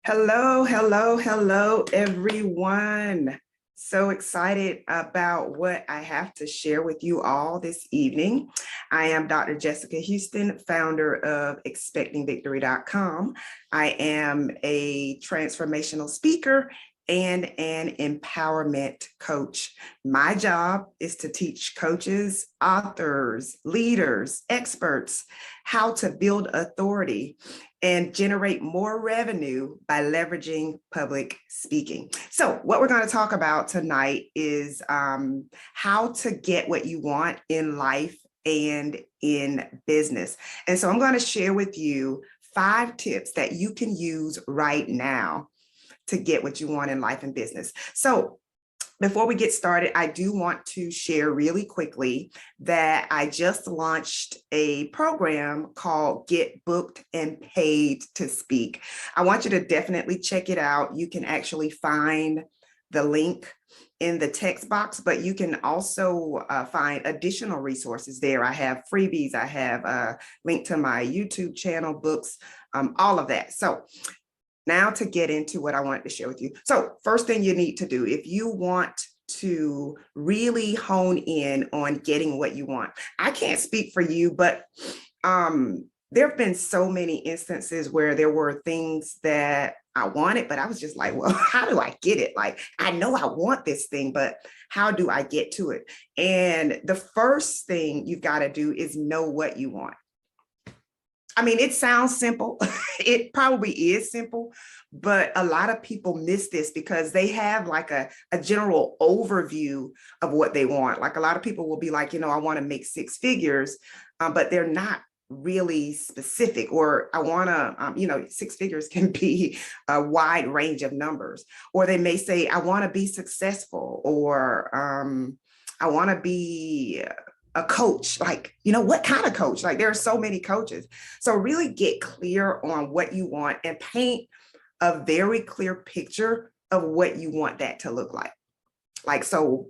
Hello, hello, hello, everyone. So excited about what I have to share with you all this evening. I am Dr. Jessica Houston, founder of expectingvictory.com. I am a transformational speaker and an empowerment coach. My job is to teach coaches, authors, leaders, experts how to build authority and generate more revenue by leveraging public speaking. So what we're going to talk about tonight is how to get what you want in life and in business. And so I'm going to share with you 5 tips that you can use right now to get what you want in life and business. So before we get started, I do want to share really quickly that I just launched a program called Get Booked and Paid to Speak. I want you to definitely check it out. You can actually find the link in the text box, but you can also find additional resources there. I have freebies, I have a link to my YouTube channel, books, all of that. So now to get into what I wanted to share with you. So first thing you need to do, if you want to really hone in on getting what you want, I can't speak for you, but there have been so many instances where there were things that I wanted, but I was just like, well, how do I get it? Like, I know I want this thing, but how do I get to it? And the first thing you've got to do is know what you want. I mean, it sounds simple. It probably is simple, but a lot of people miss this because they have like a general overview of what they want. Like a lot of people will be like, I want to make 6 figures, but they're not really specific. Or I want to, 6 figures can be a wide range of numbers. Or they may say, I want to be successful, or I want to be a coach. Like, what kind of coach? Like, there are so many coaches. So really get clear on what you want and paint a very clear picture of what you want that to look like. Like, so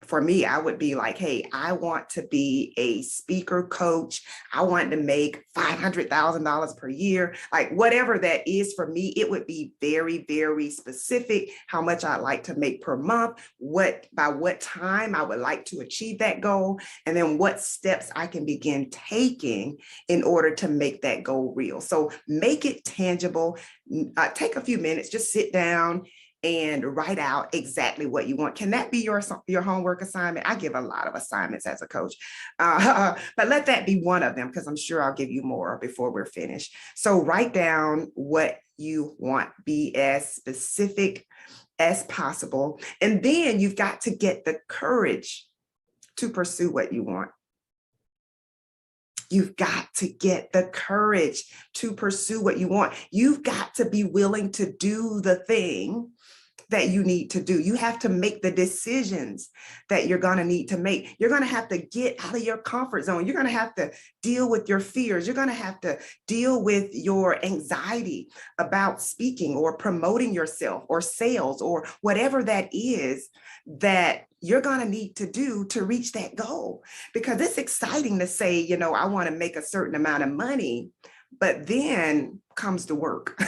for me, I would be like, hey, I want to be a speaker coach. I want to make $500,000 per year. Like whatever that is for me, it would be very, very specific how much I'd like to make per month, by what time I would like to achieve that goal, and then what steps I can begin taking in order to make that goal real. So make it tangible. Take a few minutes, just sit down and write out exactly what you want. Can that be your homework assignment? I give a lot of assignments as a coach, but let that be one of them, because I'm sure I'll give you more before we're finished. So write down what you want, be as specific as possible. And then you've got to get the courage to pursue what you want. You've got to get the courage to pursue what you want. You've got to be willing to do the thing that you need to do. You have to make the decisions that you're going to need to make. You're going to have to get out of your comfort zone. You're going to have to deal with your fears. You're going to have to deal with your anxiety about speaking or promoting yourself or sales or whatever that is that you're going to need to do to reach that goal. Because it's exciting to say, I want to make a certain amount of money, but then comes the work.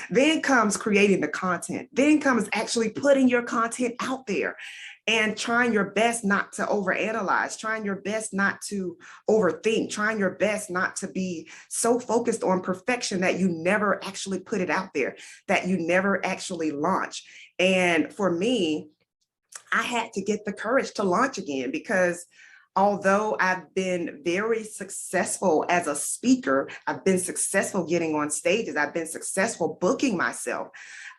Then comes creating the content. Then comes actually putting your content out there and trying your best not to overanalyze, trying your best not to overthink, trying your best not to be so focused on perfection that you never actually put it out there, that you never actually launch. And for me, I had to get the courage to launch again, because although I've been very successful as a speaker, I've been successful getting on stages, I've been successful booking myself,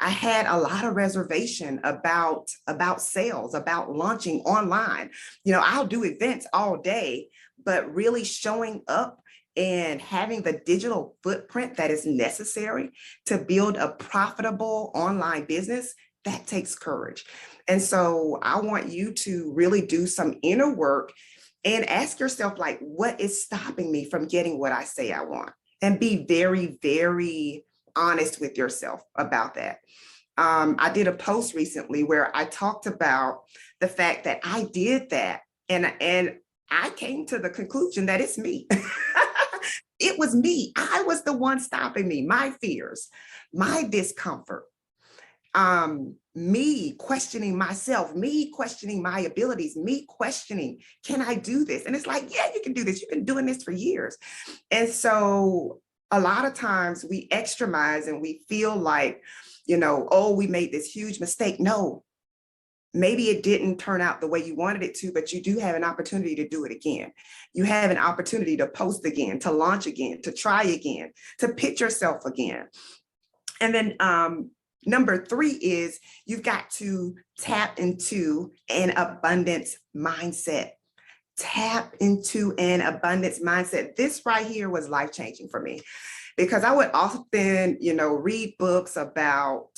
I had a lot of reservation about sales, about launching online. I'll do events all day, but really showing up and having the digital footprint that is necessary to build a profitable online business, that takes courage. And so I want you to really do some inner work and ask yourself, like, what is stopping me from getting what I say I want? And be very, very honest with yourself about that. I did a post recently where I talked about the fact that I did that, and I came to the conclusion that it's me. It was me. I was the one stopping me, my fears, my discomfort, me questioning myself, me questioning my abilities, me questioning, can I do this? And it's like, yeah, you can do this. You've been doing this for years. And so a lot of times we extremize and we feel like, oh, we made this huge mistake. No, maybe it didn't turn out the way you wanted it to, but you do have an opportunity to do it again. You have an opportunity to post again, to launch again, to try again, to pitch yourself again. And then number 3 is you've got to tap into an abundance mindset. Tap into an abundance mindset. This right here was life-changing for me because I would often, read books about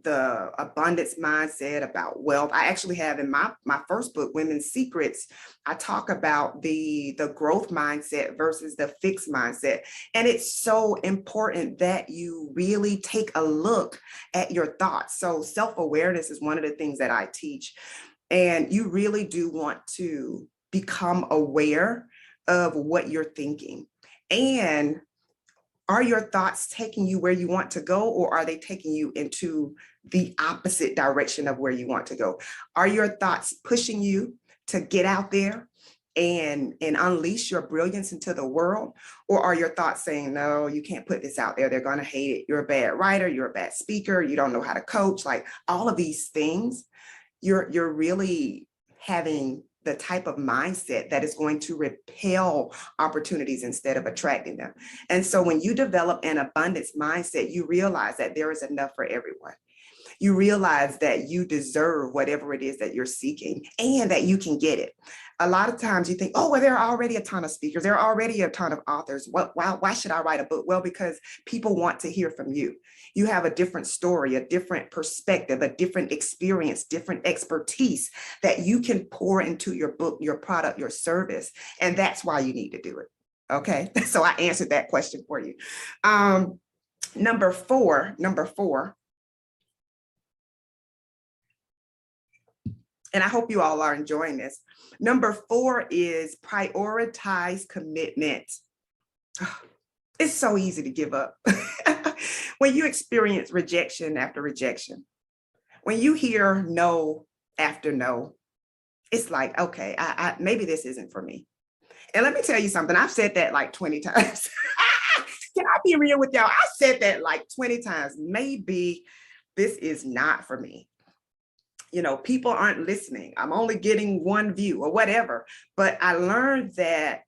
the abundance mindset, about wealth. I actually have in my first book, Women's Secrets, I talk about the growth mindset versus the fixed mindset. And it's so important that you really take a look at your thoughts. So self-awareness is one of the things that I teach. And you really do want to become aware of what you're thinking. And are your thoughts taking you where you want to go, or are they taking you into the opposite direction of where you want to go? Are your thoughts pushing you to get out there and unleash your brilliance into the world? Or are your thoughts saying, no, you can't put this out there, they're going to hate it, you're a bad writer, you're a bad speaker, you don't know how to coach, like all of these things? You're really having the type of mindset that is going to repel opportunities instead of attracting them. And so when you develop an abundance mindset, you realize that there is enough for everyone. You realize that you deserve whatever it is that you're seeking and that you can get it. A lot of times you think, oh, well, there are already a ton of speakers. There are already a ton of authors. Why should I write a book? Well, because people want to hear from you. You have a different story, a different perspective, a different experience, different expertise that you can pour into your book, your product, your service. And that's why you need to do it. Okay. So I answered that question for you. Number four, and I hope you all are enjoying this. Number 4 is prioritize commitment. It's so easy to give up. When you experience rejection after rejection, when you hear no after no, it's like, okay, I maybe this isn't for me. And let me tell you something, I've said that like 20 times. Can I be real with y'all? I said that like 20 times. Maybe this is not for me. People aren't listening. I'm only getting one view or whatever. But I learned that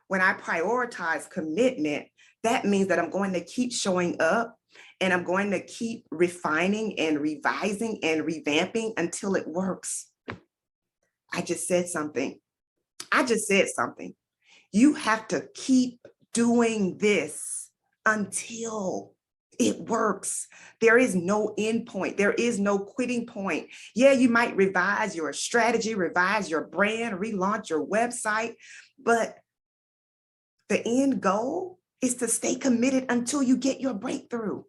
when I prioritize commitment, that means that I'm going to keep showing up and I'm going to keep refining and revising and revamping until it works. I just said something. You have to keep doing this until it works. There is no end point. There is no quitting point. Yeah, you might revise your strategy, revise your brand, relaunch your website, but the end goal is to stay committed until you get your breakthrough.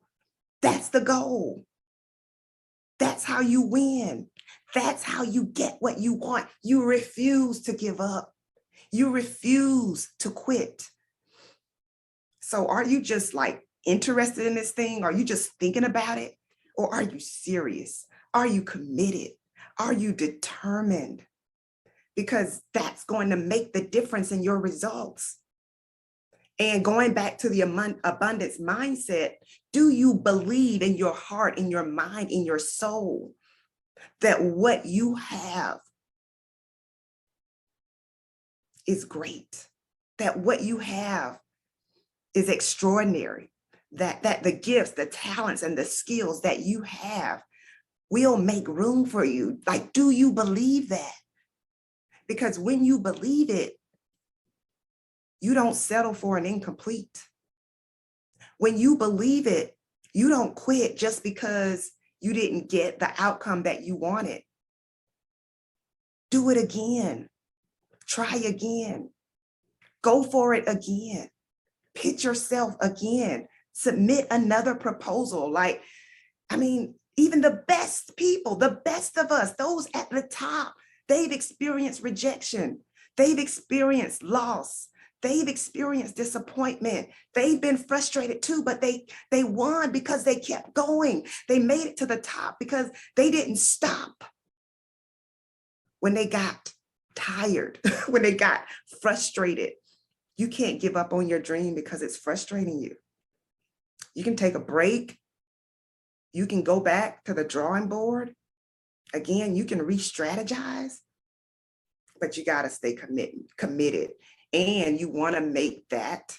That's the goal. That's how you win. That's how you get what you want. You refuse to give up. You refuse to quit. So are you just like interested in this thing? Are you just thinking about it? Or are you serious? Are you committed? Are you determined? Because that's going to make the difference in your results. And going back to the abundance mindset, do you believe in your heart, in your mind, in your soul, that what you have is great, that what you have is extraordinary, that the gifts, the talents, and the skills that you have will make room for you? Like, do you believe that? Because when you believe it, you don't settle for an incomplete. When you believe it, you don't quit just because you didn't get the outcome that you wanted. Do it again. Try again. Go for it again. Pitch yourself again. Submit another proposal. Even the best people, the best of us, those at the top, they've experienced rejection. They've experienced loss. they've experienced disappointment. They've been frustrated too, but they won because they kept going. They made it to the top because they didn't stop when they got tired, when they got frustrated. You can't give up on your dream because it's frustrating you. You can take a break. You can go back to the drawing board. Again, you can re-strategize, but you got to stay committed. And you want to make that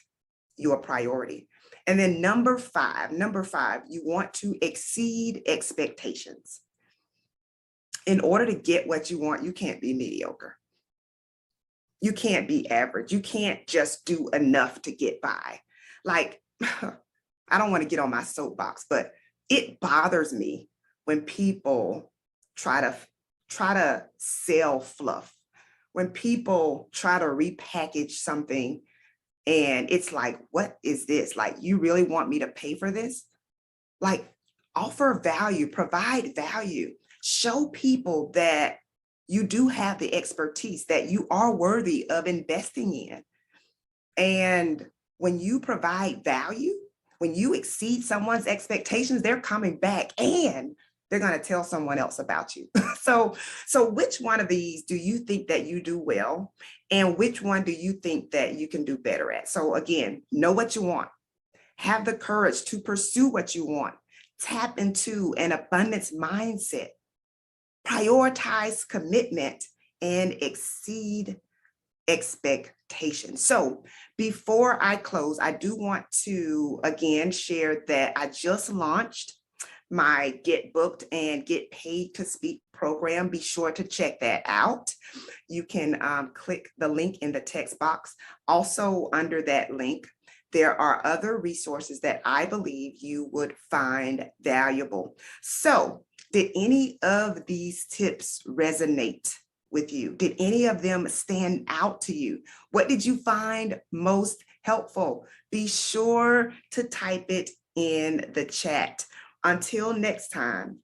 your priority. And then number five, you want to exceed expectations. In order to get what you want, you can't be mediocre. You can't be average. You can't just do enough to get by. Like, I don't want to get on my soapbox, but it bothers me when people try to sell fluff, when people try to repackage something and it's like, what is this? Like, you really want me to pay for this? Like, offer value, provide value, show people that you do have the expertise, that you are worthy of investing in. And when you provide value, when you exceed someone's expectations, they're coming back and they're going to tell someone else about you. So which one of these do you think that you do well? And which one do you think that you can do better at? So again, know what you want. Have the courage to pursue what you want. Tap into an abundance mindset. Prioritize commitment and exceed expectations. So before I close, I do want to again share that I just launched my Get Booked and Get Paid to Speak program. Be sure to check that out. You can click the link in the text box. Also under that link, there are other resources that I believe you would find valuable. So did any of these tips resonate with you? Did any of them stand out to you? What did you find most helpful? Be sure to type it in the chat. Until next time,